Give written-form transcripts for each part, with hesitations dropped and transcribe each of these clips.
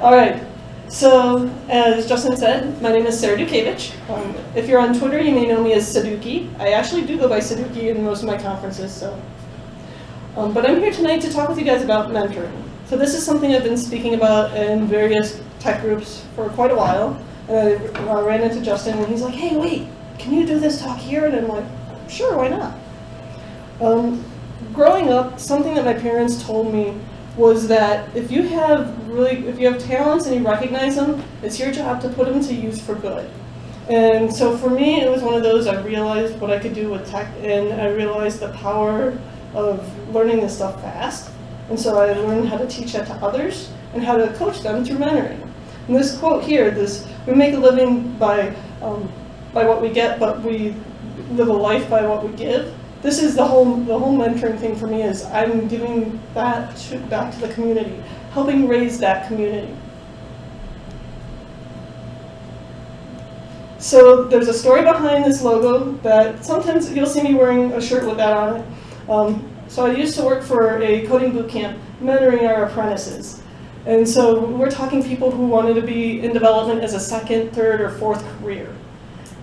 All right. So, as Justin said, my name is Dutkiewicz. If you're on Twitter, you may know me as Saduki. I actually do go by Saduki in most of my conferences. But I'm here tonight to talk with you guys about mentoring. So this is something I've been speaking about in various tech groups for quite a while. And I ran into Justin, and he's like, "Hey, wait, can you do this talk here?" And I'm like, "Sure, why not?" Growing up, something that my parents told me was that if you have talents and you recognize them, it's your job to put them to use for good. And so for me, it was one of those, I realized what I could do with tech, and I realized the power of learning this stuff fast. And so I learned how to teach that to others and how to coach them through mentoring. And this quote here, we make a living by what we get, but we live a life by what we give. This is the whole mentoring thing for me, is I'm giving that back to the community, helping raise that community. So there's a story behind this logo that sometimes you'll see me wearing a shirt with that on it. So I used to work for a coding boot camp, mentoring our apprentices. And so we're talking people who wanted to be in development as a second, third, or fourth career.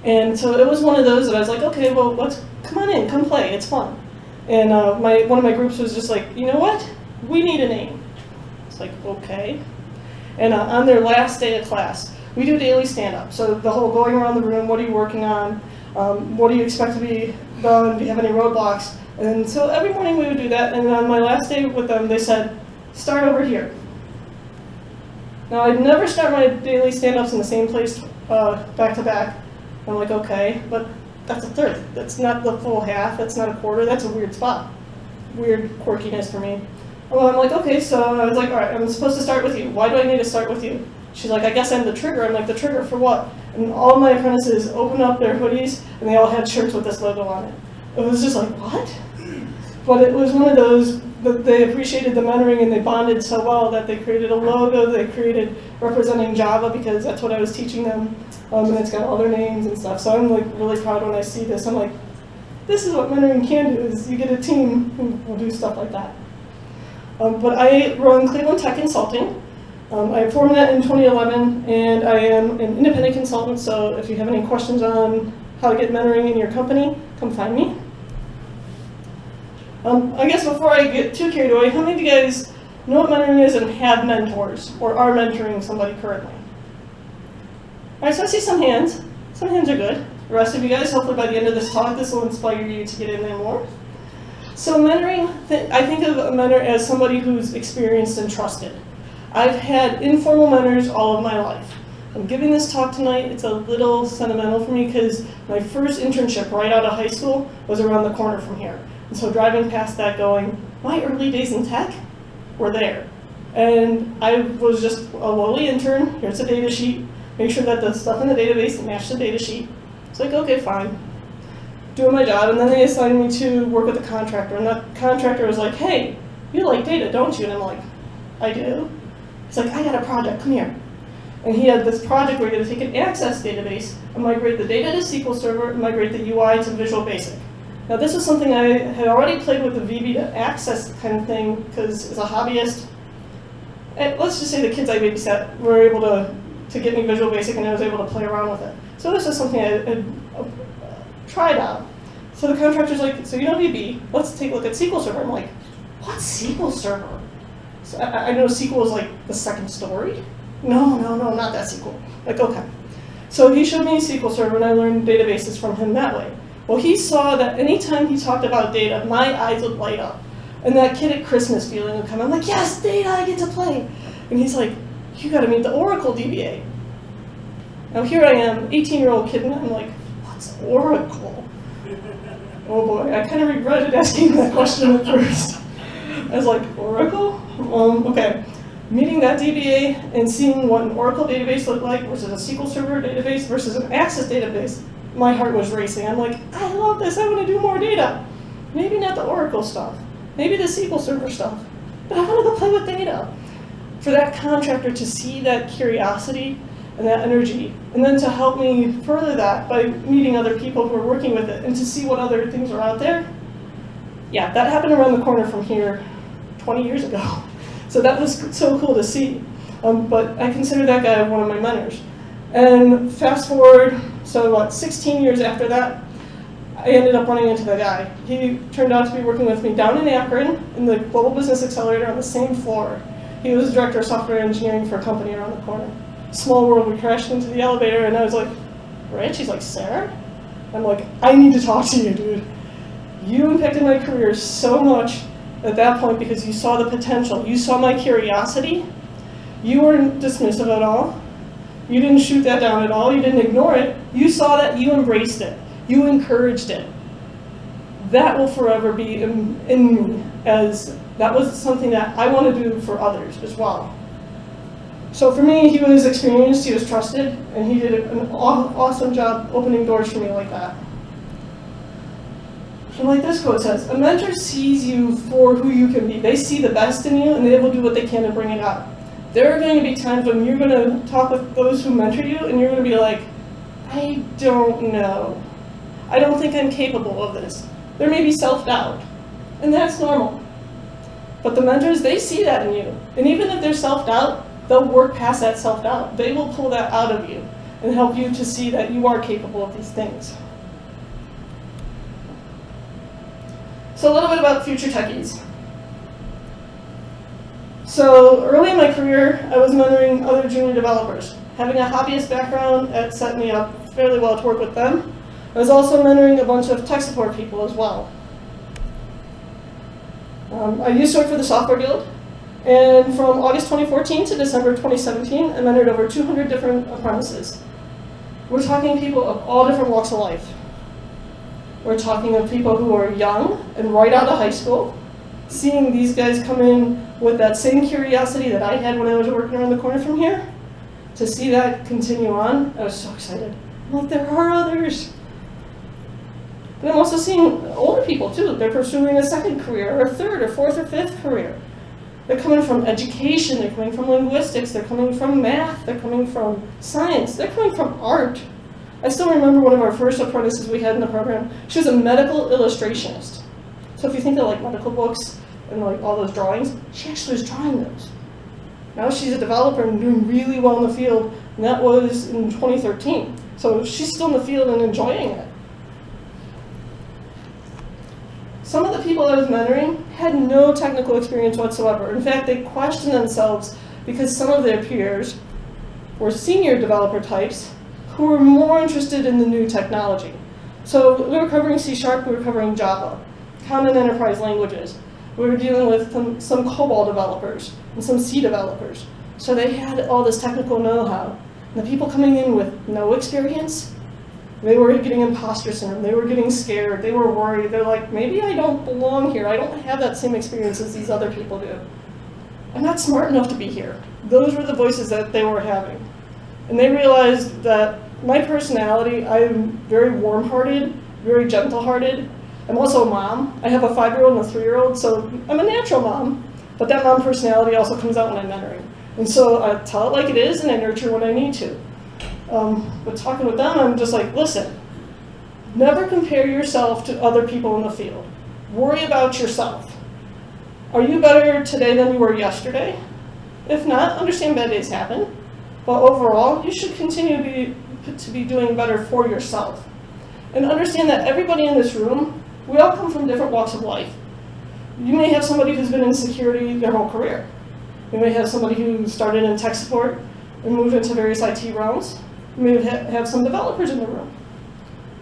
And so it was one of those that I was like, okay, well, come on in, come play, it's fun. And one of my groups was just like, you know what? We need a name. It's like, okay. And on their last day of class, we do daily stand-up. So the whole going around the room, what are you working on? What do you expect to be done? Do you have any roadblocks? And so every morning we would do that. And on my last day with them, they said, start over here. Now, I'd never start my daily stand-ups in the same place back to back. I'm like, okay, but that's a third. That's not the full half. That's not a quarter. That's a weird spot. Weird quirkiness for me. Well, I'm like, okay, so I was like, all right, I'm supposed to start with you. Why do I need to start with you? She's like, I guess I'm the trigger. I'm like, the trigger for what? And all my apprentices opened up their hoodies, and they all had shirts with this logo on it. It was just like, what? But it was one of those that they appreciated the mentoring, and they bonded so well that they created a logo. They created representing Java, because that's what I was teaching them. And it's got all their names and stuff. So I'm like really proud when I see this. I'm like, this is what mentoring can do, is you get a team who will do stuff like that. But I run Cleveland Tech Consulting. I formed that in 2011, and I am an independent consultant. So if you have any questions on how to get mentoring in your company, come find me. I guess before I get too carried away, how many of you guys know what mentoring is and have mentors or are mentoring somebody currently? All right, so I see some hands. Some hands are good. The rest of you guys, hopefully by the end of this talk, this will inspire you to get in there more. So mentoring, I think of a mentor as somebody who's experienced and trusted. I've had informal mentors all of my life. I'm giving this talk tonight. It's a little sentimental for me because my first internship right out of high school was around the corner from here. And so driving past that going, my early days in tech were there. And I was just a lowly intern. Here's a data sheet. Make sure that the stuff in the database matched the data sheet. It's like, okay, fine. Doing my job, and then they assigned me to work with a contractor, and that contractor was like, hey, you like data, don't you? And I'm like, I do. He's like, I got a project, come here. And he had this project where you're gonna take an Access database and migrate the data to SQL Server and migrate the UI to Visual Basic. Now this was something I had already played with the VB to Access kind of thing, because as a hobbyist, let's just say the kids I babysat were able to get me Visual Basic, and I was able to play around with it. So this is something I had tried out. So the contractor's like, so you know VB, let's take a look at SQL Server. I'm like, what's SQL Server? So I know SQL is like the second story. No, not that SQL. Like, okay. So he showed me SQL Server, and I learned databases from him that way. Well, he saw that anytime he talked about data, my eyes would light up. And that kid at Christmas feeling would come. I'm like, yes, data, I get to play. And he's like, you got to meet the Oracle DBA. Now here I am, 18-year-old kid, and I'm like, what's Oracle? Oh boy, I kind of regretted asking that question at first. I was like, Oracle? Okay. Meeting that DBA and seeing what an Oracle database looked like versus a SQL Server database versus an Access database, my heart was racing. I'm like, I love this, I want to do more data. Maybe not the Oracle stuff, maybe the SQL Server stuff, but I want to go play with data. For that contractor to see that curiosity and that energy, and then to help me further that by meeting other people who are working with it and to see what other things are out there. Yeah, that happened around the corner from here 20 years ago. So that was so cool to see. But I consider that guy one of my mentors. And fast forward, so about 16 years after that, I ended up running into the guy. He turned out to be working with me down in Akron in the Global Business Accelerator on the same floor. He was the director of software engineering for a company around the corner. Small world, we crashed into the elevator and I was like, Rich? He's like, Sarah? I'm like, I need to talk to you, dude. You impacted my career so much at that point because you saw the potential. You saw my curiosity. You weren't dismissive at all. You didn't shoot that down at all. You didn't ignore it. You saw that, you embraced it. You encouraged it. That will forever be in me, as that was something that I want to do for others as well. So for me, he was experienced, he was trusted, and he did an awesome job opening doors for me like that. And like this quote says, a mentor sees you for who you can be. They see the best in you, and they will do what they can to bring it out. There are going to be times when you're going to talk with those who mentor you, and you're going to be like, I don't know. I don't think I'm capable of this. There may be self-doubt, and that's normal. But the mentors, they see that in you. And even if there's self-doubt, they'll work past that self-doubt. They will pull that out of you and help you to see that you are capable of these things. So a little bit about future techies. So early in my career, I was mentoring other junior developers. Having a hobbyist background, it set me up fairly well to work with them. I was also mentoring a bunch of tech support people as well. I used to work for the Software Guild, and from August 2014 to December 2017, I mentored over 200 different apprentices. We're talking people of all different walks of life. We're talking of people who are young and right out of high school, seeing these guys come in with that same curiosity that I had when I was working around the corner from here. To see that continue on, I was so excited. I'm like, there are others. And I'm also seeing older people too. They're pursuing a second career, or a third, or fourth, or fifth career. They're coming from education, they're coming from linguistics, they're coming from math, they're coming from science, they're coming from art. I still remember one of our first apprentices we had in the program. She was a medical illustrationist. So if you think of like medical books and like all those drawings, she actually was drawing those. Now she's a developer and doing really well in the field, and that was in 2013. So she's still in the field and enjoying it. Some of the people I was mentoring had no technical experience whatsoever. In fact, they questioned themselves because some of their peers were senior developer types who were more interested in the new technology. So we were covering C#, we were covering Java, common enterprise languages. We were dealing with some COBOL developers and some C developers. So they had all this technical know-how. And the people coming in with no experience, they were getting imposter syndrome, they were getting scared, they were worried. They're like, maybe I don't belong here. I don't have that same experience as these other people do. I'm not smart enough to be here. Those were the voices that they were having. And they realized that my personality, I'm very warm-hearted, very gentle-hearted. I'm also a mom. I have a 5-year-old and a 3-year-old, so I'm a natural mom. But that mom personality also comes out when I'm mentoring. And so I tell it like it is, and I nurture when I need to. But talking with them, I'm just like, listen, never compare yourself to other people in the field. Worry about yourself. Are you better today than you were yesterday? If not, understand bad days happen. But overall, you should continue to be doing better for yourself. And understand that everybody in this room, we all come from different walks of life. You may have somebody who's been in security their whole career. You may have somebody who started in tech support and moved into various IT realms. You may have some developers in the room.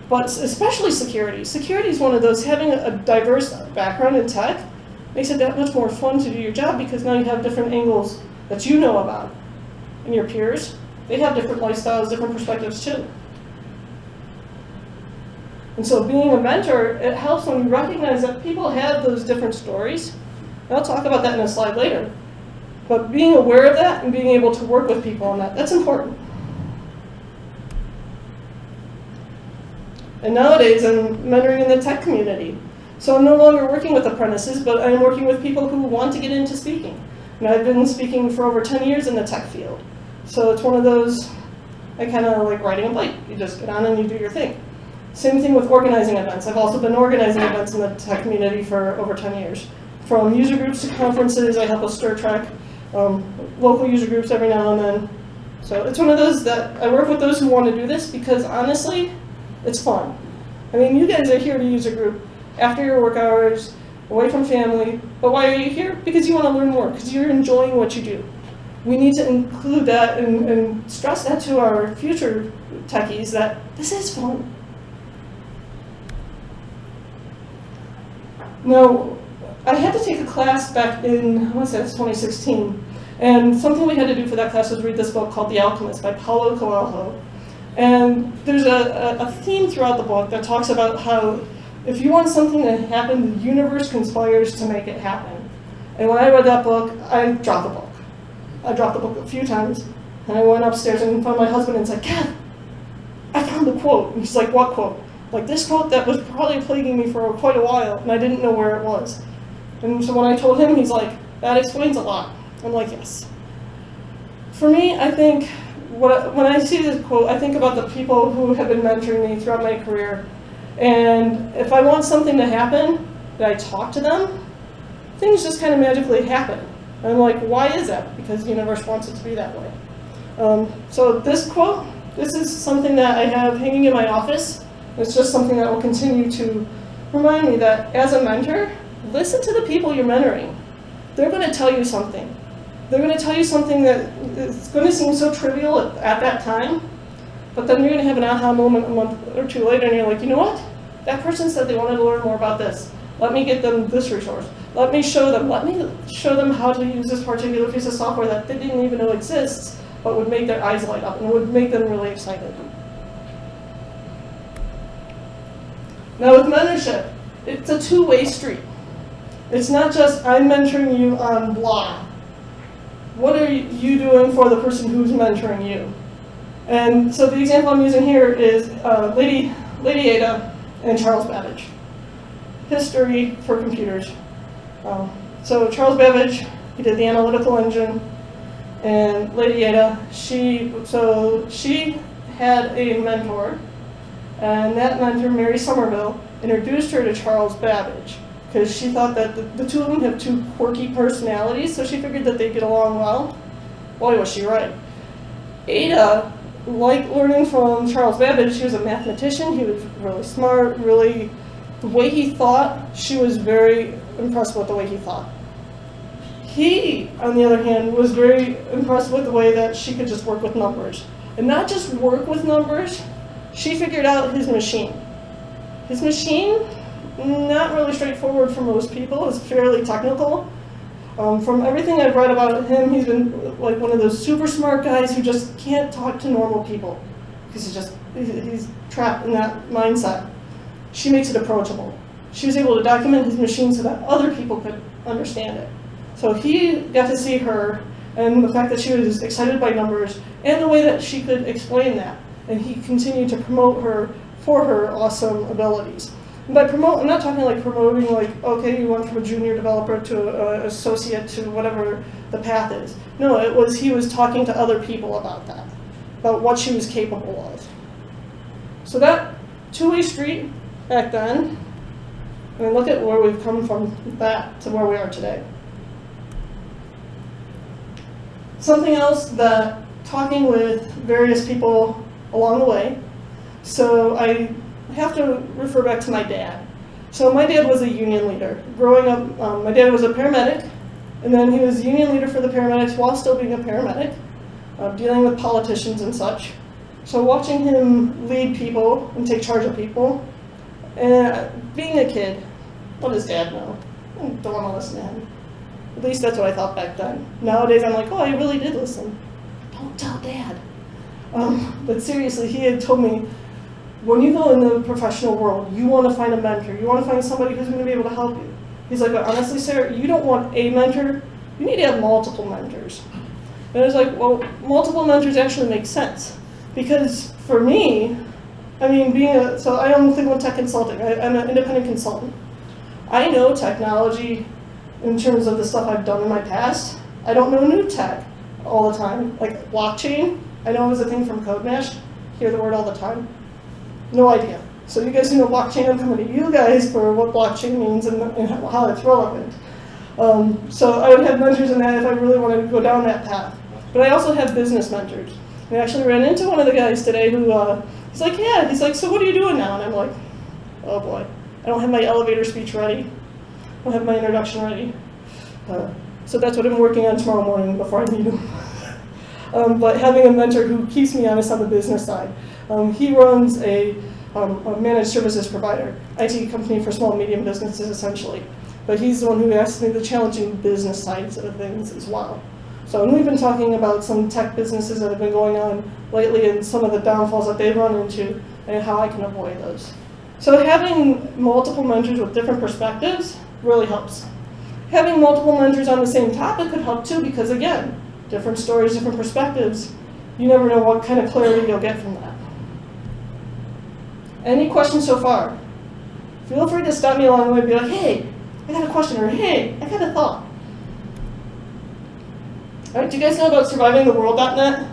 But especially security. Security is one of those, having a diverse background in tech makes it that much more fun to do your job because now you have different angles that you know about. And your peers, they have different lifestyles, different perspectives too. And so being a mentor, it helps when you recognize that people have those different stories. And I'll talk about that in a slide later. But being aware of that and being able to work with people on that, that's important. And nowadays, I'm mentoring in the tech community. So I'm no longer working with apprentices, but I'm working with people who want to get into speaking. And I've been speaking for over 10 years in the tech field. So it's one of those, I kind of like riding a bike. You just get on and you do your thing. Same thing with organizing events. I've also been organizing events in the tech community for over 10 years. from user groups to conferences. I help with Stir Trek, local user groups every now and then. So it's one of those that I work with those who want to do this because honestly, it's fun. I mean, you guys are here to use a group after your work hours, away from family, but why are you here? Because you want to learn more, because you're enjoying what you do. We need to include that and stress that to our future techies that this is fun. Now, I had to take a class back in, I want to say it's 2016, and something we had to do for that class was read this book called The Alchemist by Paulo Coelho. And there's a theme throughout the book that talks about how if you want something to happen, the universe conspires to make it happen. And when I read that book, I dropped the book. I dropped the book a few times, and I went upstairs and found my husband and said, "Kev, I found the quote." And he's like, "What quote?" Like, this quote that was probably plaguing me for quite a while, and I didn't know where it was. And so when I told him, he's like, "That explains a lot." I'm like, yes. For me, I think, when I see this quote, I think about the people who have been mentoring me throughout my career. And if I want something to happen, and I talk to them, things just kind of magically happen. And I'm like, why is that? Because the universe wants it to be that way. So this quote, this is something that I have hanging in my office. It's just something that will continue to remind me that as a mentor, listen to the people you're mentoring. They're going to tell you something. They're going to tell you something that is going to seem so trivial at that time, but then you're going to have an aha moment a month or two later, and you're like, you know what? That person said they wanted to learn more about this. Let me get them this resource. Let me show them how to use this particular piece of software that they didn't even know exists, but would make their eyes light up and would make them really excited. Now with mentorship, it's a two-way street. It's not just, I'm mentoring you on blah. What are you doing for the person who's mentoring you? And so the example I'm using here is Lady Ada and Charles Babbage. History for computers. So Charles Babbage, he did the analytical engine, and Lady Ada, she had a mentor, and that mentor, Mary Somerville, introduced her to Charles Babbage, because she thought that the two of them have two quirky personalities, so she figured that they'd get along well. Boy, was she right. Ada liked learning from Charles Babbage. She was a mathematician. He was really smart, really, the way he thought, she was very impressed with the way he thought. He, on the other hand, was very impressed with the way that she could just work with numbers. And not just work with numbers, she figured out his machine. His machine, not really straightforward for most people, is fairly technical. From everything I've read about him, he's been like one of those super smart guys who just can't talk to normal people because he's trapped in that mindset. She makes it approachable. She was able to document his machine so that other people could understand it. So he got to see her and the fact that she was excited by numbers and the way that she could explain that. And he continued to promote her for her awesome abilities. And by promote, I'm not talking like promoting like, okay, you went from a junior developer to an associate to whatever the path is. No, it was he was talking to other people about that, about what she was capable of. So that two-way street back then, I mean, look at where we've come from that to where we are today. Something else that talking with various people along the way. So I have to refer back to my dad. So my dad was a union leader. Growing up, my dad was a paramedic, and then he was union leader for the paramedics while still being a paramedic, dealing with politicians and such. So watching him lead people and take charge of people, and being a kid, what does dad know? I don't want to listen to him. At least that's what I thought back then. Nowadays I'm like, oh, I really did listen. Don't tell dad. But seriously, he had told me, when you go in the professional world, you want to find a mentor. You want to find somebody who's going to be able to help you. He's like, but honestly, Sarah, you don't want a mentor. You need to have multiple mentors. And I was like, well, multiple mentors actually make sense. Because for me, I mean, so I own Cleveland Tech Consulting. I'm an independent consultant. I know technology in terms of the stuff I've done in my past. I don't know new tech all the time. Like blockchain, I know it was a thing from CodeMash. Hear the word all the time. No idea. So you guys who know blockchain, I'm coming to you guys for what blockchain means and how it's relevant. So I would have mentors in that if I really wanted to go down that path. But I also have business mentors. I actually ran into one of the guys today who, he's like, yeah, he's like, so what are you doing now? And I'm like, oh boy, I don't have my elevator speech ready. I don't have my introduction ready. So that's what I'm working on tomorrow morning before I meet him. But having a mentor who keeps me honest on the business side. He runs a managed services provider, IT company for small and medium businesses essentially. But he's the one who asks me the challenging business sides of things as well. So and we've been talking about some tech businesses that have been going on lately and some of the downfalls that they've run into and how I can avoid those. So having multiple mentors with different perspectives really helps. Having multiple mentors on the same topic could help too because again, different stories, different perspectives, you never know what kind of clarity you'll get from that. Any questions so far? Feel free to stop me along the way and be like, hey, I got a question, or hey, I got a thought. All right, do you guys know about survivingtheworld.net?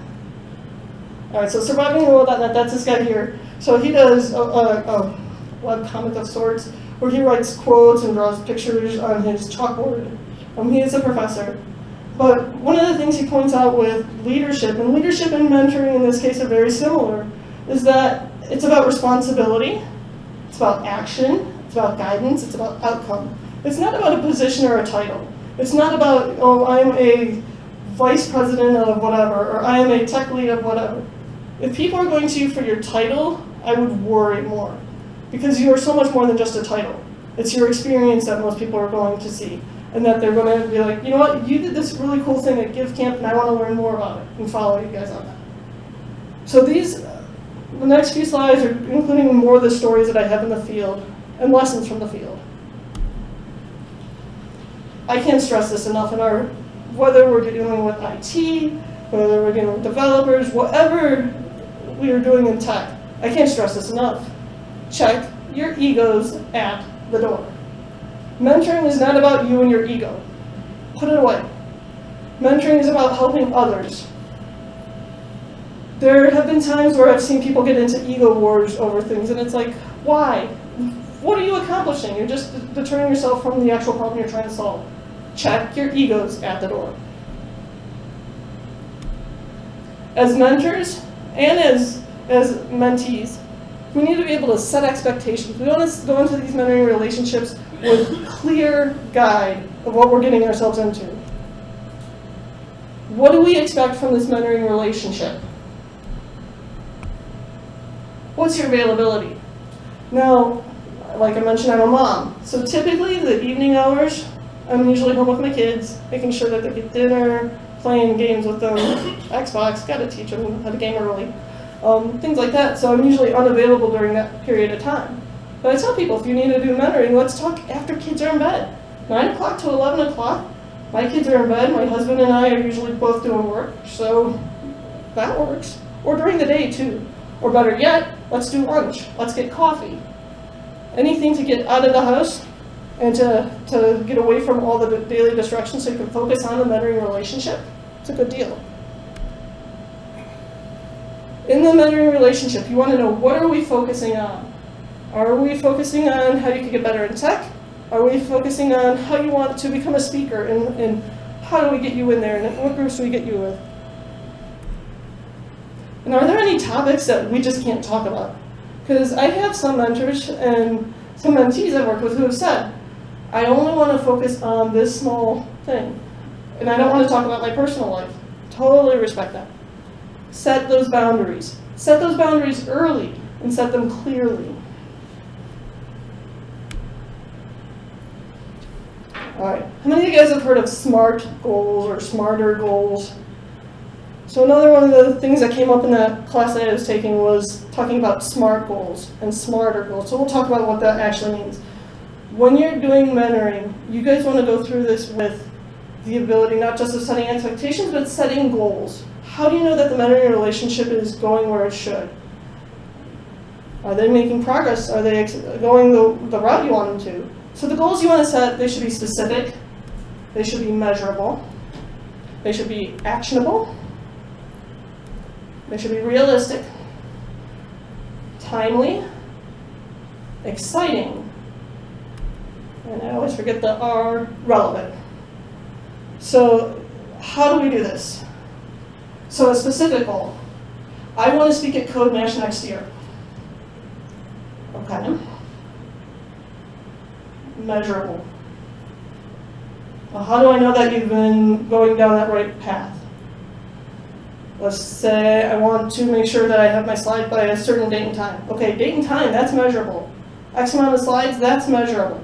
All right, so survivingtheworld.net, that's this guy here. So he does a web comic of sorts, where he writes quotes and draws pictures on his chalkboard. He is a professor. But one of the things he points out with leadership, and leadership and mentoring in this case are very similar, is that it's about responsibility, it's about action, it's about guidance, it's about outcome. It's not about a position or a title. It's not about, oh, I'm a vice president of whatever, or I am a tech lead of whatever. If people are going to you for your title, I would worry more. Because you are so much more than just a title. It's your experience that most people are going to see. And that they're going to be like, you know what, you did this really cool thing at Give Camp and I want to learn more about it and follow you guys on that. So these, the next few slides are including more of the stories that I have in the field and lessons from the field. I can't stress this enough in our, whether we're dealing with IT, whether we're dealing with developers, whatever we are doing in tech, I can't stress this enough. Check your egos at the door. Mentoring is not about you and your ego. Put it away. Mentoring is about helping others. There have been times where I've seen people get into ego wars over things, and it's like, why? What are you accomplishing? You're just deterring yourself from the actual problem you're trying to solve. Check your egos at the door. As mentors and as mentees, we need to be able to set expectations. We want to go into these mentoring relationships with a clear guide of what we're getting ourselves into. What do we expect from this mentoring relationship? What's your availability? Now, like I mentioned, I'm a mom. So typically the evening hours, I'm usually home with my kids, making sure that they get dinner, playing games with them, Xbox, gotta teach them how to game early. Things like that, so I'm usually unavailable during that period of time. But I tell people, if you need to do mentoring, let's talk after kids are in bed. 9 o'clock to 11 o'clock, my kids are in bed, my husband and I are usually both doing work, so that works. Or during the day too. Or better yet, let's do lunch, let's get coffee. Anything to get out of the house and to get away from all the daily distractions so you can focus on the mentoring relationship, it's a good deal. In the mentoring relationship, you want to know, what are we focusing on? Are we focusing on how you can get better in tech? Are we focusing on how you want to become a speaker and how do we get you in there and what groups do we get you with? And are there any topics that we just can't talk about? Because I have some mentors and some mentees I've worked with who have said, I only want to focus on this small thing. And I don't want to talk about my personal life. Totally respect that. Set those boundaries. Set those boundaries early and set them clearly. All right, how many of you guys have heard of SMART goals or SMARTer goals? So another one of the things that came up in that class that I was taking was talking about SMART goals and SMARTer goals. So we'll talk about what that actually means. When you're doing mentoring, you guys want to go through this with the ability not just of setting expectations, but setting goals. How do you know that the mentoring relationship is going where it should? Are they making progress? Are they going the route you want them to? So the goals you want to set, they should be specific, they should be measurable, they should be actionable, they should be realistic, timely, exciting, and I always forget the R, relevant. So how do we do this? So a specific goal. I want to speak at Code Mash next year. Okay. Measurable. Well, how do I know that you've been going down that right path? Let's say I want to make sure that I have my slide by a certain date and time. Okay, date and time, that's measurable. X amount of slides, that's measurable.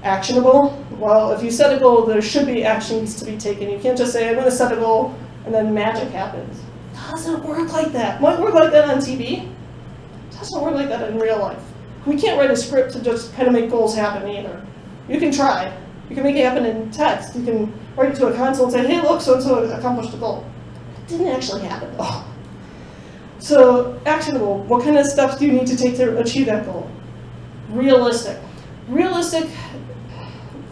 Actionable? Well, if you set a goal, there should be actions to be taken. You can't just say, I'm going to set a goal, and then magic happens. It doesn't work like that. It might work like that on TV. It doesn't work like that in real life. We can't write a script to just kind of make goals happen either. You can try. You can make it happen in text. You can write it to a console and say, hey, look, so-and-so accomplished a goal. It didn't actually happen, though. So, actionable. What kind of steps do you need to take to achieve that goal? Realistic. Realistic,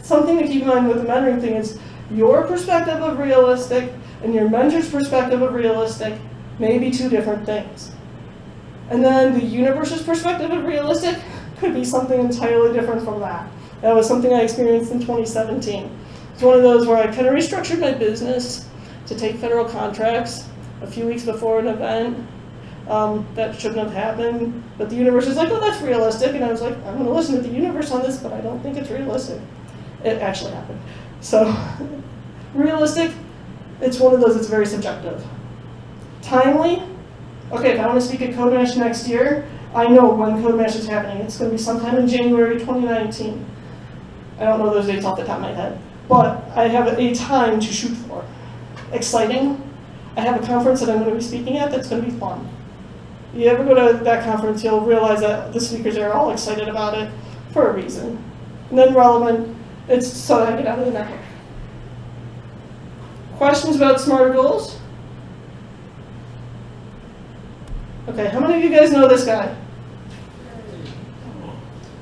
something to keep in mind with the mentoring thing is your perspective of realistic and your mentor's perspective of realistic may be two different things. And then the universe's perspective of realistic could be something entirely different from that. That was something I experienced in 2017. It's one of those where I kind of restructured my business to take federal contracts a few weeks before an event. That shouldn't have happened, but the universe is like, oh, that's realistic, and I was like, I'm going to listen to the universe on this, but I don't think it's realistic. It actually happened. So, realistic, it's one of those that's very subjective. Timely, okay, if I want to speak at Code Mash next year, I know when Code Mash is happening. It's going to be sometime in January 2019. I don't know those dates off the top of my head, but I have a time to shoot for. Exciting. I have a conference that I'm going to be speaking at that's going to be fun. You ever go to that conference, you'll realize that the speakers are all excited about it for a reason. And then relevant, it's so that I get out of the network. Questions about SMART goals? Okay, how many of you guys know this guy?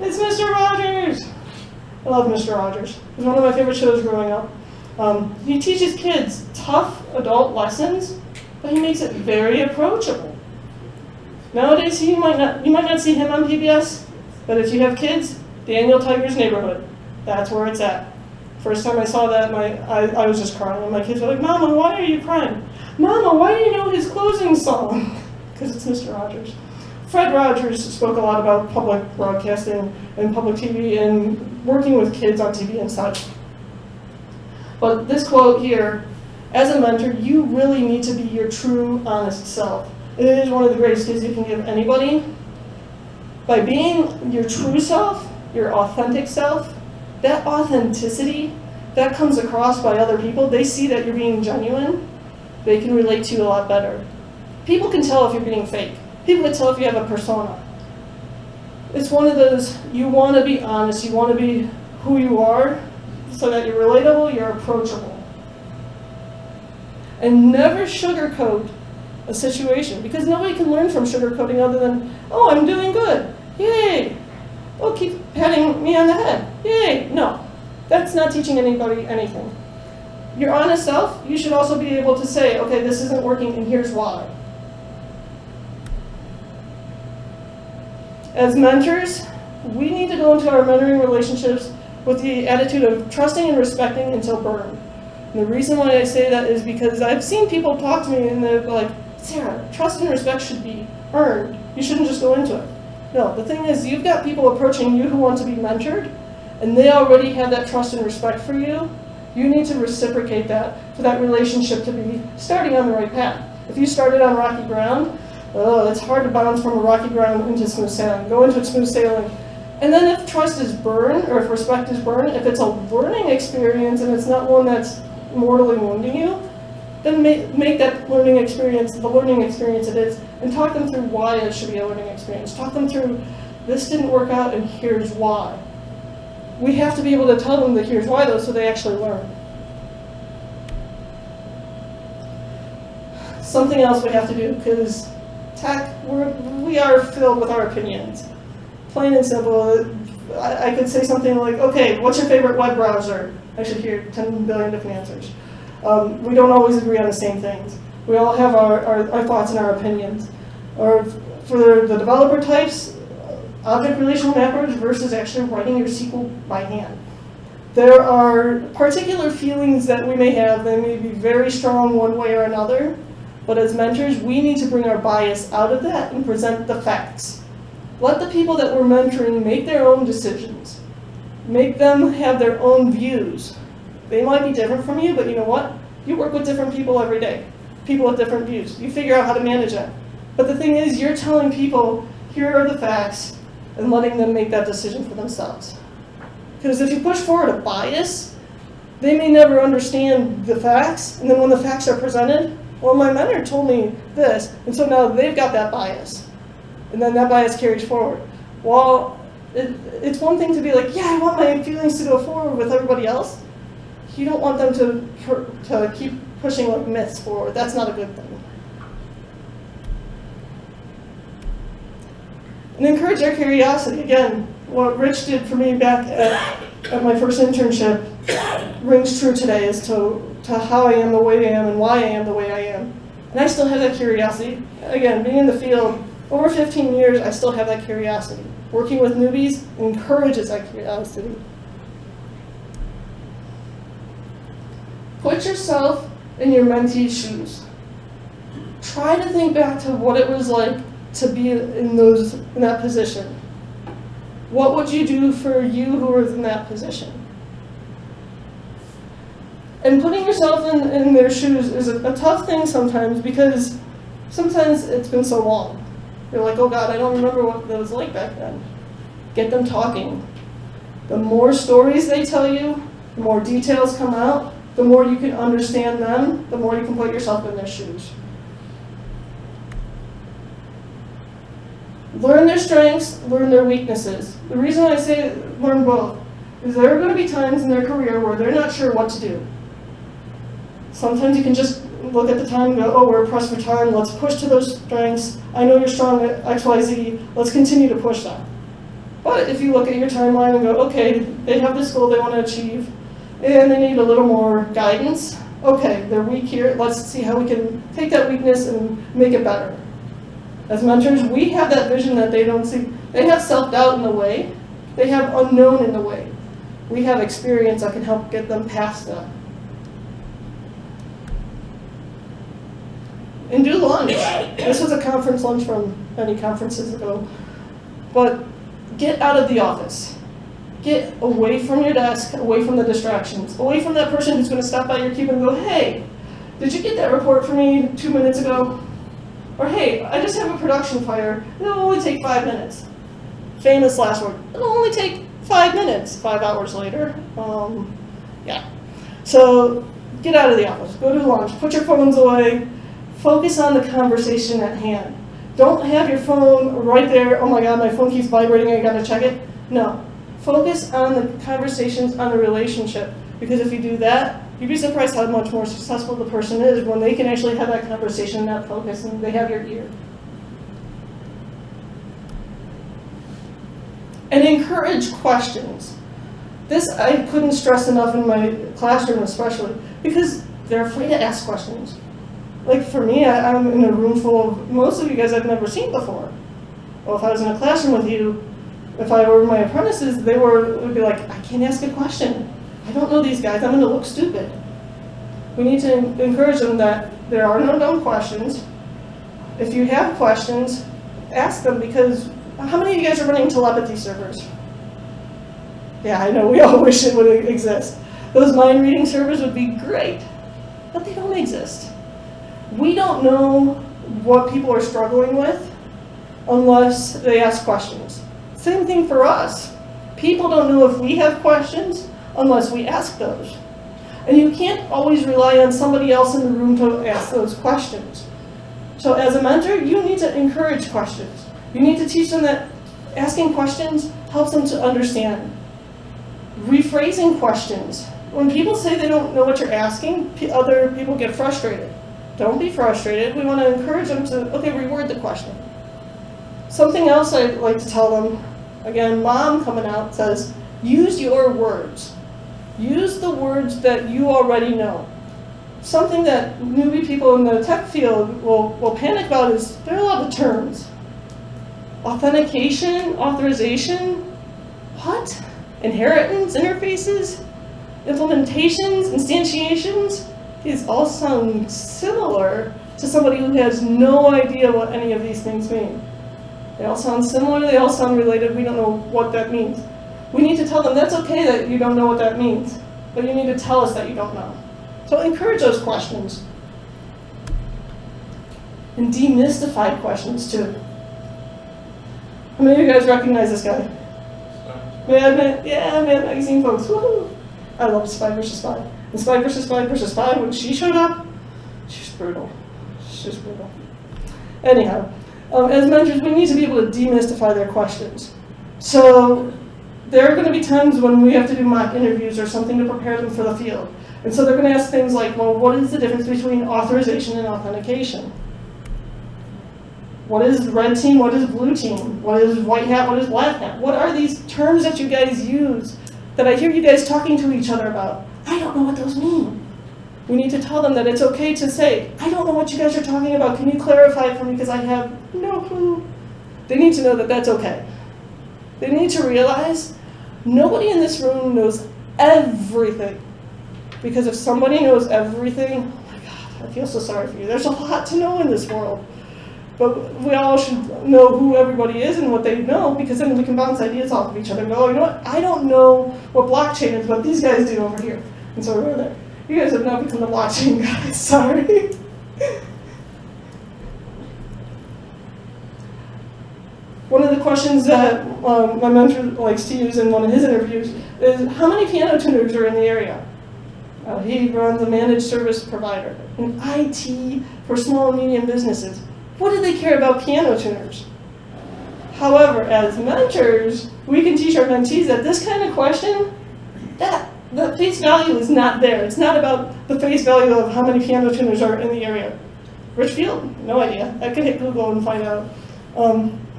It's Mr. Rogers! I love Mr. Rogers. He's one of my favorite shows growing up. He teaches kids tough adult lessons, but he makes it very approachable. Nowadays, you might not see him on PBS, but if you have kids, Daniel Tiger's Neighborhood, that's where it's at. First time I saw that, I was just crying, and my kids were like, Mama, why are you crying? Mama, why do you know his closing song? Because it's Mr. Rogers. Fred Rogers spoke a lot about public broadcasting and public TV and working with kids on TV and such. But this quote here, as a mentor, you really need to be your true, honest self. It is one of the greatest gifts you can give anybody. By being your true self, your authentic self, that authenticity, that comes across by other people. They see that you're being genuine. They can relate to you a lot better. People can tell if you're being fake. People can tell if you have a persona. It's one of those, you want to be honest, you want to be who you are, so that you're relatable, you're approachable. And never sugarcoat a situation, because nobody can learn from sugarcoating other than, oh, I'm doing good, yay. Oh, keep patting me on the head, yay. No, that's not teaching anybody anything. Your honest self, you should also be able to say, okay, this isn't working and here's why. As mentors, we need to go into our mentoring relationships with the attitude of trusting and respecting until burned. And the reason why I say that is because I've seen people talk to me and they're like, Sarah, trust and respect should be earned. You shouldn't just go into it. No, the thing is, you've got people approaching you who want to be mentored, and they already have that trust and respect for you. You need to reciprocate that for that relationship to be starting on the right path. If you started on rocky ground, it's hard to bounce from a rocky ground into smooth sailing. Go into smooth sailing. And then if trust is burned, or if respect is burned, if it's a learning experience and it's not one that's mortally wounding you, then make that learning experience the learning experience it is, and talk them through why it should be a learning experience. Talk them through, this didn't work out and here's why. We have to be able to tell them the here's why though, so they actually learn. Something else we have to do, because tech, we are filled with our opinions. Plain and simple, I could say something like, okay, what's your favorite web browser? I should hear 10 billion different answers. We don't always agree on the same things. We all have our thoughts and our opinions. Or for the developer types, object relational mappers versus actually writing your SQL by hand. There are particular feelings that we may have. They may be very strong one way or another. But as mentors, we need to bring our bias out of that and present the facts. Let the people that we're mentoring make their own decisions. Make them have their own views. They might be different from you, but you know what? You work with different people every day. People with different views. You figure out how to manage that. But the thing is, you're telling people, here are the facts, and letting them make that decision for themselves. Because if you push forward a bias, they may never understand the facts, and then when the facts are presented, well, my mentor told me this, and so now they've got that bias. And then that bias carries forward. Well, it's one thing to be like, yeah, I want my feelings to go forward with everybody else. You don't want them to keep pushing like myths forward. That's not a good thing. And encourage their curiosity. Again, what Rich did for me back at my first internship rings true today as to how I am the way I am and why I am the way I am. And I still have that curiosity. Again, being in the field over 15 years, I still have that curiosity. Working with newbies encourages that curiosity. Put yourself in your mentee's shoes. Try to think back to what it was like to be in that position. What would you do for you who were in that position? And putting yourself in their shoes is a tough thing sometimes, because sometimes it's been so long. You're like, oh God, I don't remember what that was like back then. Get them talking. The more stories they tell you, the more details come out, the more you can understand them, the more you can put yourself in their shoes. Learn their strengths, learn their weaknesses. The reason I say learn both is there are going to be times in their career where they're not sure what to do. Sometimes you can just look at the time and go, oh, we're pressed for time, let's push to those strengths. I know you're strong at XYZ, let's continue to push that. But if you look at your timeline and go, okay, they have this goal they want to achieve, and they need a little more guidance, okay, they're weak here, let's see how we can take that weakness and make it better. As mentors, we have that vision that they don't see. They have self-doubt in the way. They have unknown in the way. We have experience that can help get them past that. And do lunch. This was a conference lunch from many conferences ago. But get out of the office. Get away from your desk, away from the distractions, away from that person who's going to stop by your cube and go, hey, did you get that report for me 2 minutes ago? Or hey, I just have a production fire. It'll only take 5 minutes. Famous last word. It'll only take 5 minutes. 5 hours later. Yeah. So get out of the office. Go to lunch. Put your phones away. Focus on the conversation at hand. Don't have your phone right there. Oh my God, my phone keeps vibrating. I gotta check it. No. Focus on the conversations, on the relationship. Because if you do that, you'd be surprised how much more successful the person is when they can actually have that conversation, that focus, and they have your ear. And encourage questions. This I couldn't stress enough in my classroom especially, because they're afraid to ask questions. Like for me, I'm in a room full of most of you guys I've never seen before. Well, if I was in a classroom with you, if I were my apprentices, would be like, I can't ask a question. I don't know these guys, I'm going to look stupid. We need to encourage them that there are no dumb questions. If you have questions, ask them, because how many of you guys are running telepathy servers? Yeah, I know, we all wish it would exist. Those mind reading servers would be great, but they don't exist. We don't know what people are struggling with unless they ask questions. Same thing for us. People don't know if we have questions unless we ask those. And you can't always rely on somebody else in the room to ask those questions. So as a mentor, you need to encourage questions. You need to teach them that asking questions helps them to understand. Rephrasing questions. When people say they don't know what you're asking, other people get frustrated. Don't be frustrated. We want to encourage them to, okay, reword the question. Something else I like to tell them, again, mom coming out says, use your words. Use the words that you already know. Something that newbie people in the tech field will panic about is there are a lot of terms. Authentication, authorization, what? Inheritance, interfaces? Implementations, instantiations, these all sound similar to somebody who has no idea what any of these things mean. They all sound similar, they all sound related, we don't know what that means. We need to tell them that's okay that you don't know what that means, but you need to tell us that you don't know. So encourage those questions. And demystify questions too. How many of you guys recognize this guy? Mad Magazine folks, woohoo! I love Spy vs. Spy. And Spy vs. Spy, when she showed up, she's brutal. She's brutal. Anyhow, as mentors, we need to be able to demystify their questions. So there are going to be times when we have to do mock interviews or something to prepare them for the field. And so they're going to ask things like, well, what is the difference between authorization and authentication? What is red team? What is blue team? What is white hat? What is black hat? What are these terms that you guys use that I hear you guys talking to each other about? I don't know what those mean. We need to tell them that it's okay to say, I don't know what you guys are talking about. Can you clarify it for me because I have no clue? They need to know that that's okay. They need to realize nobody in this room knows everything. Because if somebody knows everything, oh my God, I feel so sorry for you. There's a lot to know in this world. But we all should know who everybody is and what they know, because then we can bounce ideas off of each other and go, oh, you know what? I don't know what blockchain is, but these guys do over here. And so we're there. You guys have now become the blockchain guys, sorry. One of the questions that my mentor likes to use in one of his interviews is, how many piano tuners are in the area? He runs a managed service provider in IT for small and medium businesses. What do they care about piano tuners? However, as mentors, we can teach our mentees that this kind of question, that the face value is not there. It's not about the face value of how many piano tuners are in the area. Richfield? No idea. I could hit Google and find out.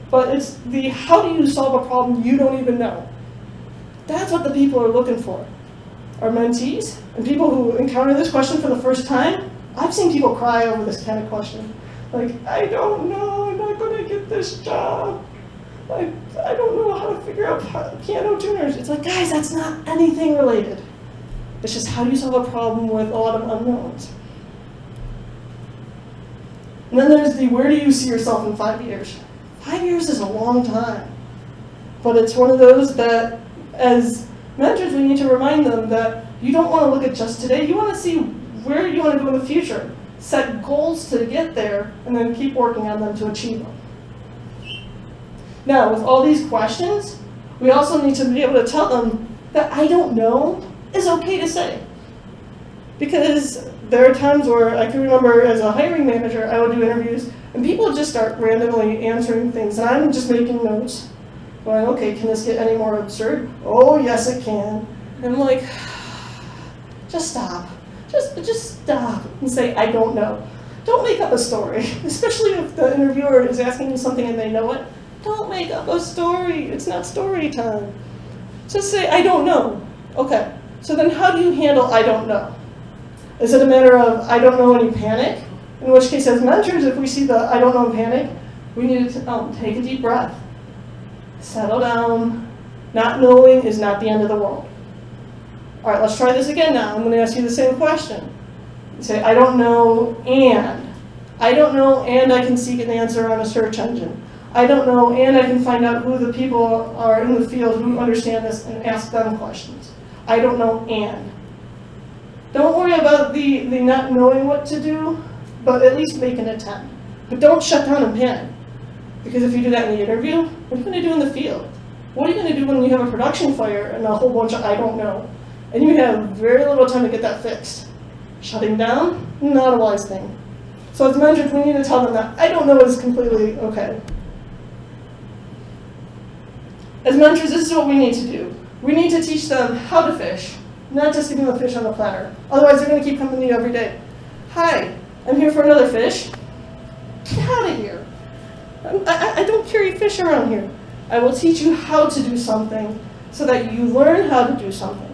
But it's the how do you solve a problem you don't even know. That's what the people are looking for. Our mentees and people who encounter this question for the first time, I've seen people cry over this kind of question. Like, I don't know, I'm not going to get this job. I don't know how to figure out piano tuners. It's like, guys, that's not anything related. It's just how do you solve a problem with a lot of unknowns. And then there's the where do you see yourself in 5 years? 5 years is a long time. But it's one of those that, as mentors, we need to remind them that you don't want to look at just today. You want to see where you want to go in the future. Set goals to get there, and then keep working on them to achieve them. Now, with all these questions, we also need to be able to tell them that I don't know is okay to say. Because there are times where I can remember as a hiring manager, I would do interviews, and people would just start randomly answering things, and I'm just making notes. Going, okay, can this get any more absurd? Oh, yes, it can. And I'm like, just stop. Just stop and say, I don't know. Don't make up a story, especially if the interviewer is asking you something and they know it. Don't make up a story. It's not story time. Just say, I don't know. Okay, so then how do you handle I don't know? Is it a matter of I don't know and you panic? In which case, as mentors, if we see the I don't know and panic, we need to take a deep breath. Settle down. Not knowing is not the end of the world. All right, let's try this again now. I'm going to ask you the same question. You say, I don't know, and. I don't know, and I can seek an answer on a search engine. I don't know, and I can find out who the people are in the field who understand this and ask them questions. I don't know, and. Don't worry about the not knowing what to do, but at least make an attempt. But don't shut down and panic. Because if you do that in the interview, what are you going to do in the field? What are you going to do when you have a production fire and a whole bunch of I don't know? And you have very little time to get that fixed. Shutting down, not a wise thing. So as mentors, we need to tell them that I don't know is completely okay. As mentors, this is what we need to do. We need to teach them how to fish, not just give them a fish on a platter. Otherwise, they're going to keep coming to you every day. Hi, I'm here for another fish. Get out of here. I don't carry fish around here. I will teach you how to do something so that you learn how to do something.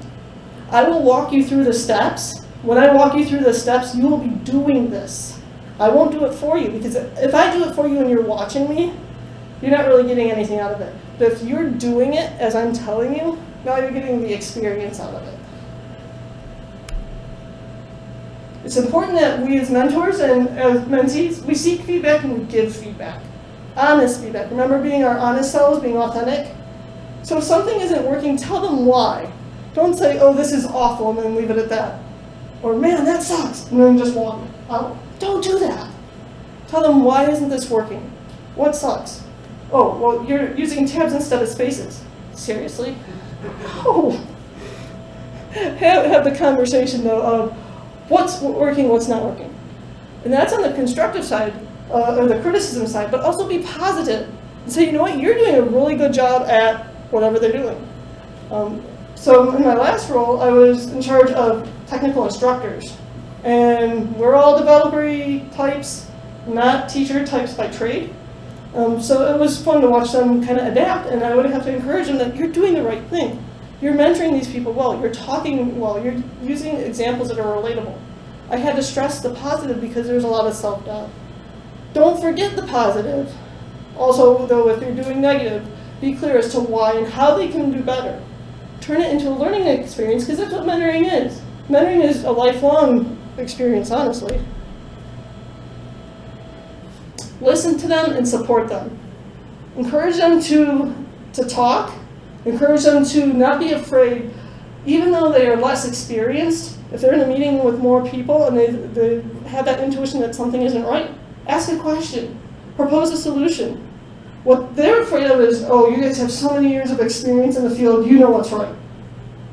I will walk you through the steps. When I walk you through the steps, you will be doing this. I won't do it for you, because if I do it for you and you're watching me, you're not really getting anything out of it. But if you're doing it as I'm telling you, now you're getting the experience out of it. It's important that we as mentors and as mentees, we seek feedback and we give feedback. Honest feedback. Remember being our honest selves, being authentic? So if something isn't working, tell them why. Don't say, oh, this is awful, and then leave it at that. Or, man, that sucks, and then just walk out. Don't do that. Tell them, why isn't this working? What sucks? Oh, well, you're using tabs instead of spaces. Seriously? No. Have the conversation, though, of what's working, what's not working. And that's on the constructive side, or the criticism side, but also be positive. And say, you know what, you're doing a really good job at whatever they're doing. So in my last role, I was in charge of technical instructors. And we're all developer types, not teacher types by trade. So it was fun to watch them kind of adapt, and I would have to encourage them that you're doing the right thing. You're mentoring these people well, you're talking well, you're using examples that are relatable. I had to stress the positive because there's a lot of self-doubt. Don't forget the positive. Also, though, if you're doing negative, be clear as to why and how they can do better. Turn it into a learning experience, because that's what mentoring is. Mentoring is a lifelong experience, honestly. Listen to them and support them. Encourage them to talk. Encourage them to not be afraid, even though they are less experienced. If they're in a meeting with more people and they have that intuition that something isn't right, ask a question. Propose a solution. What they're afraid of is, oh, you guys have so many years of experience in the field, you know what's right.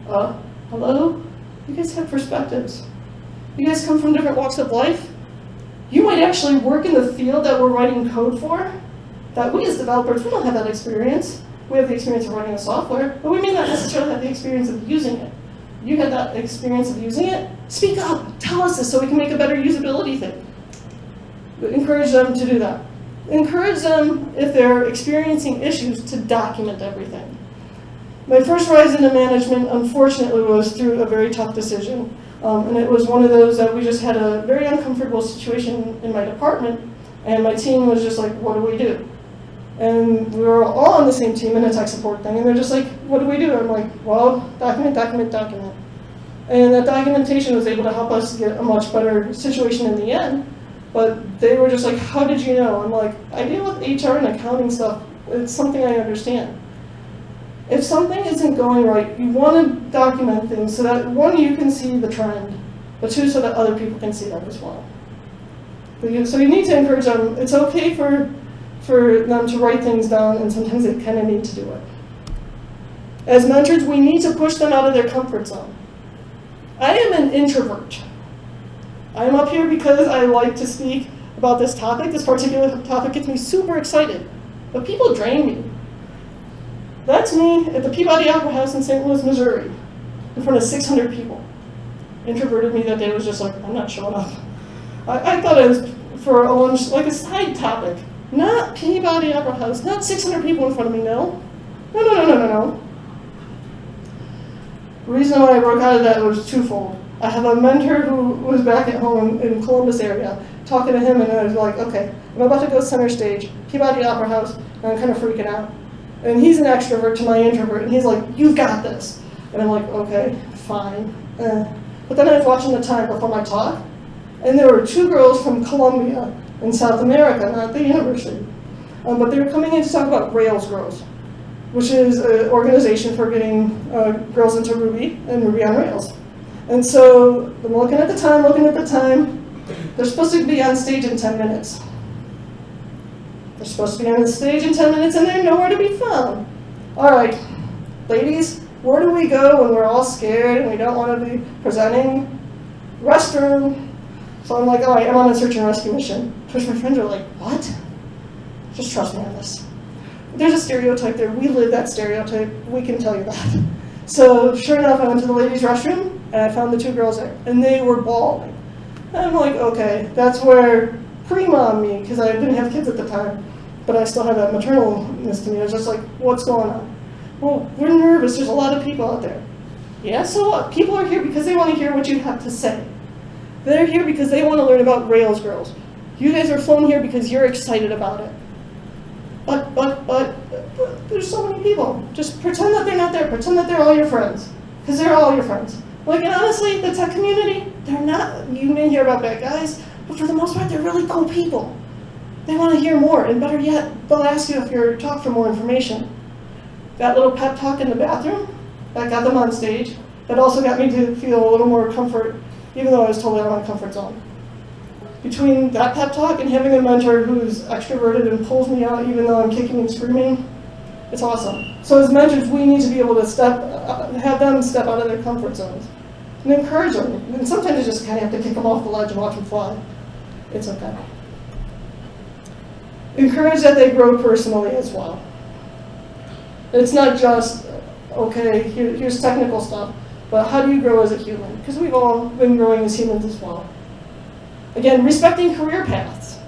Hello? You guys have perspectives. You guys come from different walks of life. You might actually work in the field that we're writing code for. That we as developers, we don't have that experience. We have the experience of writing the software, but we may not necessarily have the experience of using it. You had that experience of using it? Speak up, tell us this so we can make a better usability thing. Encourage them to do that. Encourage them, if they're experiencing issues, to document everything. My first rise into management, unfortunately, was through a very tough decision. And it was one of those that we just had a very uncomfortable situation in my department, and my team was just like, what do we do? And we were all on the same team in a tech support thing, and they're just like, what do we do? I'm like, well, document, document, document. And that documentation was able to help us get a much better situation in the end. But they were just like, how did you know? I'm like, I deal with HR and accounting stuff. It's something I understand. If something isn't going right, you want to document things so that, one, you can see the trend, but two, so that other people can see that as well. So you need to encourage them. It's okay for them to write things down, and sometimes they kind of need to do it. As mentors, we need to push them out of their comfort zone. I am an introvert. I'm up here because I like to speak about this topic. This particular topic gets me super excited, but people drain me. That's me at the Peabody Opera House in St. Louis, Missouri, in front of 600 people. Introverted me that day was just like, I'm not showing up. I thought it was for a lunch, like a side topic. Not Peabody Opera House, not 600 people in front of me, no. No. The reason why I broke out of that was twofold. I have a mentor who was back at home in Columbus area, talking to him, and I was like, okay, I'm about to go center stage, Peabody Opera House, and I'm kind of freaking out. And he's an extrovert to my introvert, and he's like, you've got this. And I'm like, okay, fine. But then I was watching the time before my talk, and there were two girls from Columbia in South America, not the university. But they were coming in to talk about Rails Girls, which is an organization for getting girls into Ruby and Ruby on Rails. And so I'm looking at the time. They're supposed to be on stage in 10 minutes. They're supposed to be on the stage in 10 minutes, and they're nowhere to be found. All right, ladies, where do we go when we're all scared and we don't want to be presenting? Restroom. So I'm like, all right, I'm on a search and rescue mission. Which my friends are like, what? Just trust me on this. There's a stereotype there. We live that stereotype. We can tell you that. So sure enough, I went to the ladies' restroom, and I found the two girls there, and they were bawling. And I'm like, okay, that's where pre-mom me, because I didn't have kids at the time, but I still had that maternalness to me. I was just like, what's going on? Well, we're nervous. There's a lot of people out there. Yeah, so what? People are here because they want to hear what you have to say. They're here because they want to learn about Rails Girls. You guys are flown here because you're excited about it. But there's so many people. Just pretend that they're not there. Pretend that they're all your friends, because they're all your friends. Like, and honestly, the tech community, they're not, you may hear about bad guys, but for the most part, they're really cool people. They want to hear more, and better yet, they'll ask you if you're talk for more information. That little pep talk in the bathroom, that got them on stage. That also got me to feel a little more comfort, even though I was totally out of my comfort zone. Between that pep talk and having a mentor who's extroverted and pulls me out even though I'm kicking and screaming, it's awesome. So as mentors, we need to be able to have them step out of their comfort zones and encourage them. And sometimes you just kind of have to kick them off the ledge and watch them fly. It's okay. Encourage that they grow personally as well. It's not just, okay, here's technical stuff, but how do you grow as a human? Because we've all been growing as humans as well. Again, respecting career paths.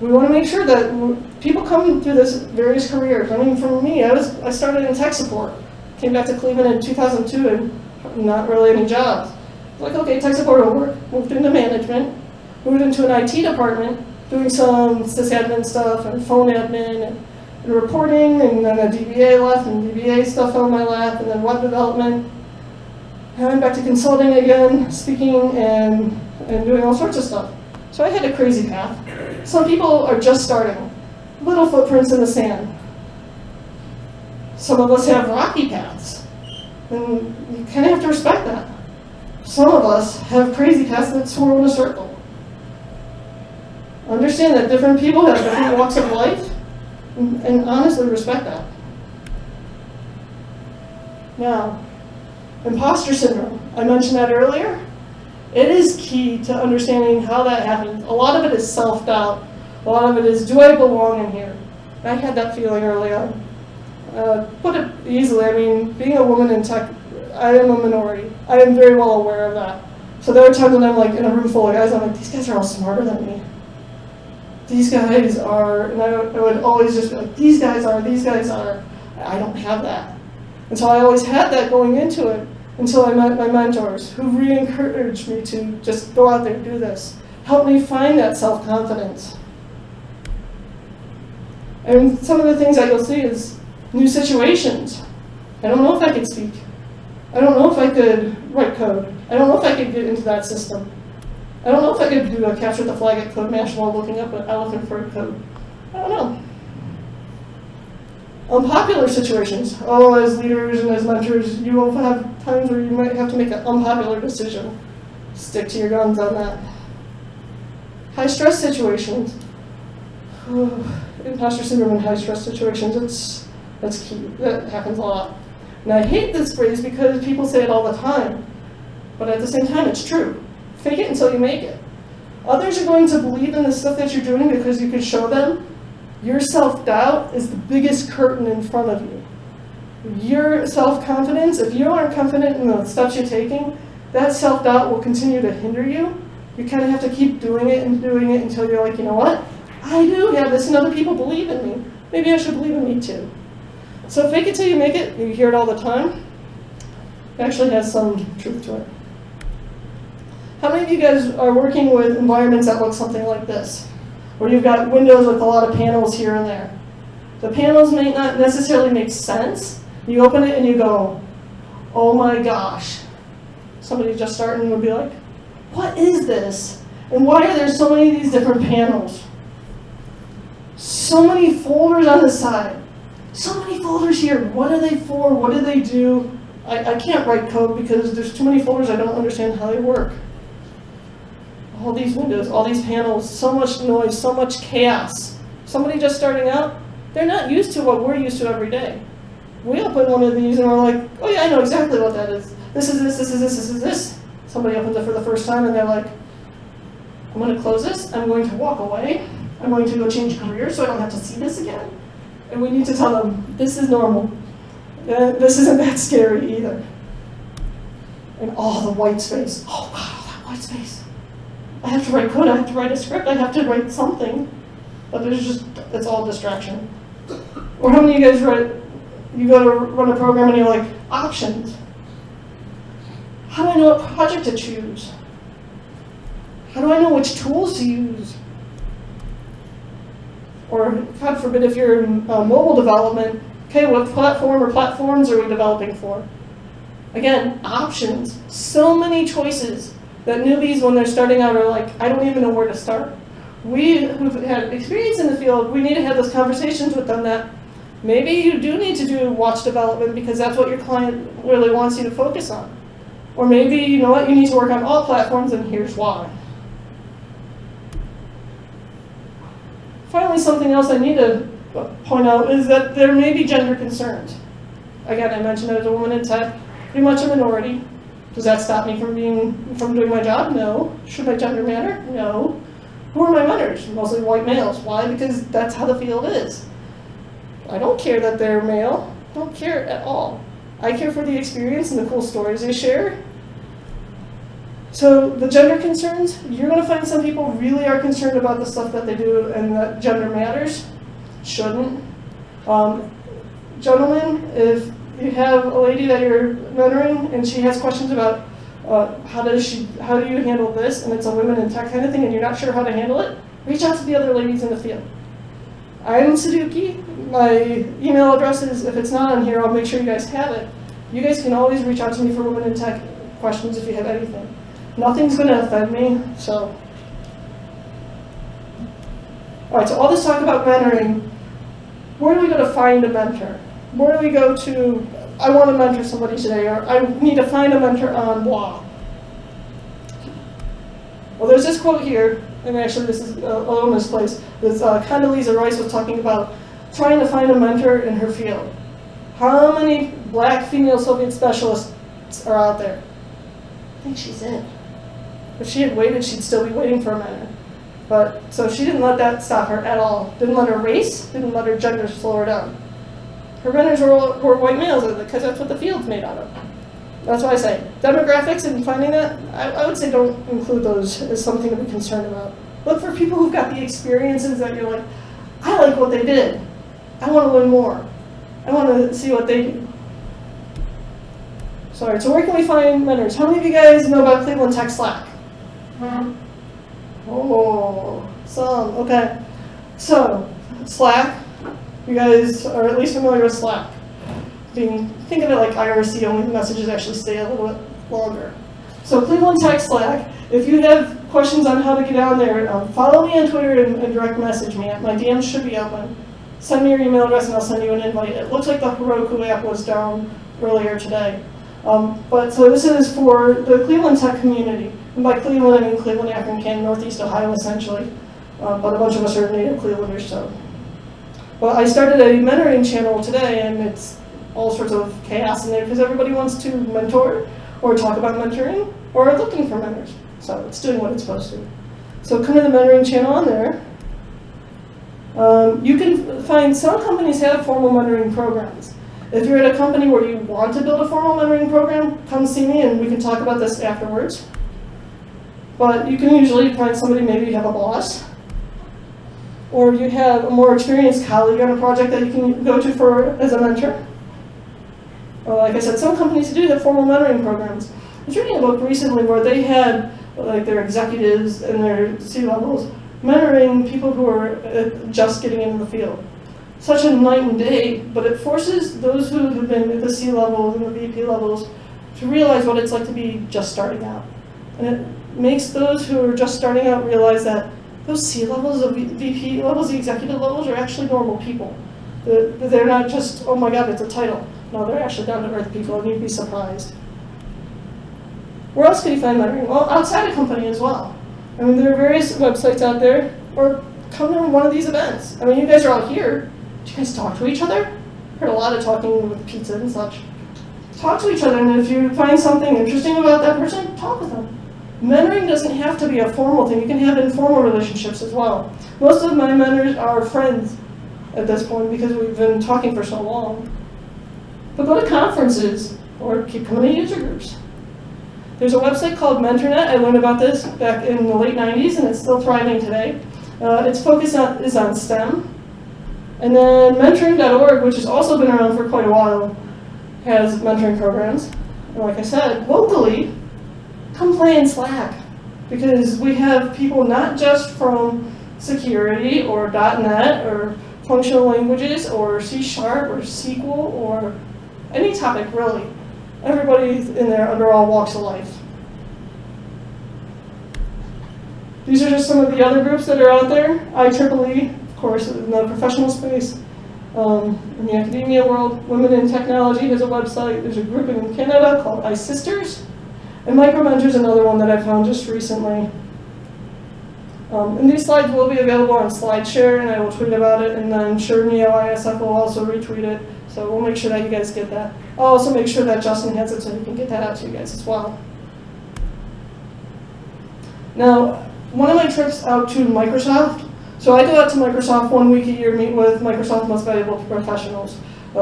We want to make sure that people come through this various careers. I mean, for me, I started in tech support. Came back to Cleveland in 2002 and not really any jobs. Like, okay, tech support will work. Moved into management. Moved into an IT department, doing some sysadmin stuff and phone admin and reporting, and then a DBA left, and DBA stuff on my lap, and then web development. I went back to consulting again, speaking and doing all sorts of stuff. So I had a crazy path. Some people are just starting, little footprints in the sand. Some of us have rocky paths, and you kind of have to respect that. Some of us have crazy paths that swirl in a circle. Understand that different people have different walks of life, and honestly respect that. Now, imposter syndrome. I mentioned that earlier. It is key to understanding how that happens. A lot of it is self-doubt. A lot of it is, do I belong in here? I had that feeling early on. Put it easily, I mean, being a woman in tech, I am a minority. I am very well aware of that. So there are times when I'm like in a room full of guys, I'm like, these guys are all smarter than me. These guys are, and I would always just be like, these guys are. I don't have that. And so I always had that going into it until I met my mentors who re-encouraged me to just go out there and do this. Help me find that self-confidence. And some of the things that you'll see is new situations. I don't know if I could speak. I don't know if I could write code. I don't know if I could get into that system. I don't know if I could do a capture the flag at code mash while looking up an elephant for code. I don't know. Unpopular situations. Oh, as leaders and as mentors, you will have times where you might have to make an unpopular decision. Stick to your guns on that. High stress situations. Imposter syndrome in high stress situations, that's key. That happens a lot. And I hate this phrase because people say it all the time. But at the same time, it's true. Fake it until you make it. Others are going to believe in the stuff that you're doing because you can show them. Your self-doubt is the biggest curtain in front of you. Your self-confidence, if you aren't confident in the steps you're taking, that self-doubt will continue to hinder you. You kind of have to keep doing it until you're like, you know what? I do have this and other people believe in me. Maybe I should believe in me too. So fake it till you make it. You hear it all the time. It actually has some truth to it. How many of you guys are working with environments that look something like this? Where you've got windows with a lot of panels here and there. The panels may not necessarily make sense. You open it and you go, oh my gosh. Somebody just starting would be like, what is this? And why are there so many of these different panels? So many folders on the side. So many folders here. What are they for? What do they do? I can't write code because there's too many folders. I don't understand how they work. All these windows, all these panels, so much noise, so much chaos. Somebody just starting out, they're not used to what we're used to every day. We open one of these and we're like, oh yeah, I know exactly what that is. This is this, this is this, this is this. Somebody opens it for the first time and they're like, I'm going to close this, I'm going to walk away, I'm going to go change careers so I don't have to see this again. And we need to tell them, this is normal. This isn't that scary either. And all the white space. Oh wow, that white space. I have to write code, I have to write a script, I have to write something. But it's all distraction. Or how many of you guys you go to run a program and you're like, options. How do I know what project to choose? How do I know which tools to use? Or, God forbid, if you're in mobile development, okay, what platform or platforms are we developing for? Again, options. So many choices that newbies, when they're starting out, are like, I don't even know where to start. We who've had experience in the field, we need to have those conversations with them that maybe you do need to do watch development because that's what your client really wants you to focus on. Or maybe, you know what, you need to work on all platforms and here's why. Finally, something else I need to point out is that there may be gender concerns. Again, I mentioned as a woman in tech, pretty much a minority. Does that stop me from doing my job? No. Should my gender matter? No. Who are my mentors? Mostly white males. Why? Because that's how the field is. I don't care that they're male. I don't care at all. I care for the experience and the cool stories they share. So the gender concerns, you're going to find some people really are concerned about the stuff that they do and that gender matters. Shouldn't. Gentlemen, if you have a lady that you're mentoring and she has questions about how do you handle this, and it's a women in tech kind of thing and you're not sure how to handle it, reach out to the other ladies in the field. I'm Suzuki. My email address is, if it's not on here, I'll make sure you guys have it. You guys can always reach out to me for women in tech questions if you have anything. Nothing's going to offend me, so. All right, so all this talk about mentoring, where do we go to find a mentor? Where do we go to, I want to mentor somebody today, or I need to find a mentor on blah. Well, there's this quote here, and actually this is a little misplaced. This Condoleezza Rice was talking about trying to find a mentor in her field. How many black female Soviet specialists are out there? I think she's in. If she had waited, she'd still be waiting for a mentor. But, so she didn't let that stop her at all. Didn't let her race, didn't let her gender slow her down. Her mentors were white males because that's what the field's made out of. That's why I say, demographics and finding that, I would say don't include those as something to be concerned about. Look for people who've got the experiences that you're like, I like what they did. I want to learn more. I want to see what they do. Sorry, so where can we find mentors? How many of you guys know about Cleveland Tech Slack? Oh, some, okay. So, Slack, you guys are at least familiar with Slack. Think of it like IRC, only messages actually stay a little bit longer. So Cleveland Tech Slack, if you have questions on how to get on there, follow me on Twitter and direct message me. My DMs should be open. Send me your email address and I'll send you an invite. It looks like the Heroku app was down earlier today. But so this is for the Cleveland Tech community. And by Cleveland, I mean Cleveland, Akron, Canton, Northeast Ohio, essentially. But a bunch of us are native Clevelanders, so. Well, I started a mentoring channel today, and it's all sorts of chaos in there because everybody wants to mentor or talk about mentoring or are looking for mentors. So it's doing what it's supposed to. So come to the mentoring channel on there. You can find some companies have formal mentoring programs. If you're at a company where you want to build a formal mentoring program, come see me and we can talk about this afterwards. But you can usually find somebody, maybe you have a boss, or you have a more experienced colleague on a project that you can go to for as a mentor. Like I said, some companies do have formal mentoring programs. I was reading a book recently where they had like their executives and their C-levels mentoring people who are just getting into the field. Such a night and day, but it forces those who have been at the C-levels and the VP levels to realize what it's like to be just starting out. And it makes those who are just starting out realize that those C-levels, the VP levels, the executive levels are actually normal people. They're not just, oh my God, it's a title. No, they're actually down to earth people, and you'd be surprised. Where else can you find mentoring? Well, outside a company as well. I mean, there are various websites out there, or come to one of these events. I mean, you guys are all here. Do you guys talk to each other? Heard a lot of talking with pizza and such. Talk to each other, and if you find something interesting about that person, talk with them. Mentoring doesn't have to be a formal thing. You can have informal relationships as well. Most of my mentors are friends at this point because we've been talking for so long. But go to conferences or keep coming to user groups. There's a website called MentorNet. I learned about this back in the late 90s, and it's still thriving today. Its focus is on STEM. And then mentoring.org, which has also been around for quite a while, has mentoring programs. And like I said, locally, come play in Slack, because we have people not just from security or .NET or functional languages or C# or SQL or any topic really. everybody in there under all walks of life. These are just some of the other groups that are out there. IEEE, of course, in the professional space. In the academia world, Women in Technology has a website. There's a group in Canada called iSisters. And Micromentor is another one that I found just recently. And these slides will be available on SlideShare, and I will tweet about it, and then sure NEOISF will also retweet it. So we'll make sure that you guys get that. I'll also make sure that Justin has it so he can get that out to you guys as well. Now, one of my trips out to Microsoft, so I go out to Microsoft 1 week a year, meet with Microsoft Most Valuable Professionals,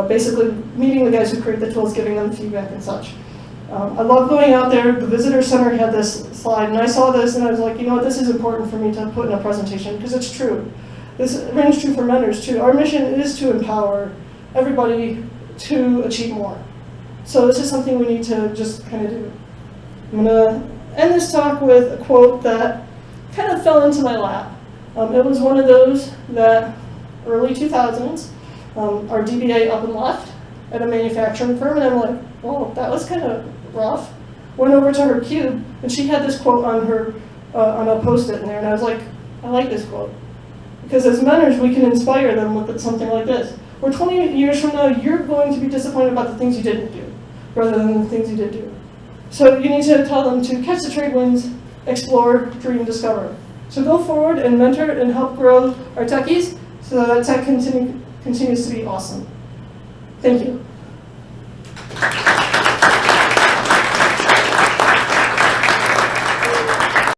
basically meeting the guys who create the tools, giving them feedback and such. I love going out there. The visitor center had this slide, and I saw this, and I was like, you know what, this is important for me to put in a presentation, because it's true. This rings true for mentors, too. Our mission is to empower everybody to achieve more. So this is something we need to just kind of do. I'm going to end this talk with a quote that kind of fell into my lap. It was one of those that early 2000s, our DBA up and left at a manufacturing firm, and I'm like, well, that was kind of rough. Went over to her cube, and she had this quote on her, on a Post-it in there, and I was like, I like this quote. Because as mentors, we can inspire them with something like this. Where 20 years from now, you're going to be disappointed about the things you didn't do, rather than the things you did do. So you need to tell them to catch the trade winds, explore, dream, discover. So go forward and mentor and help grow our techies so that tech continues to be awesome. Thank you.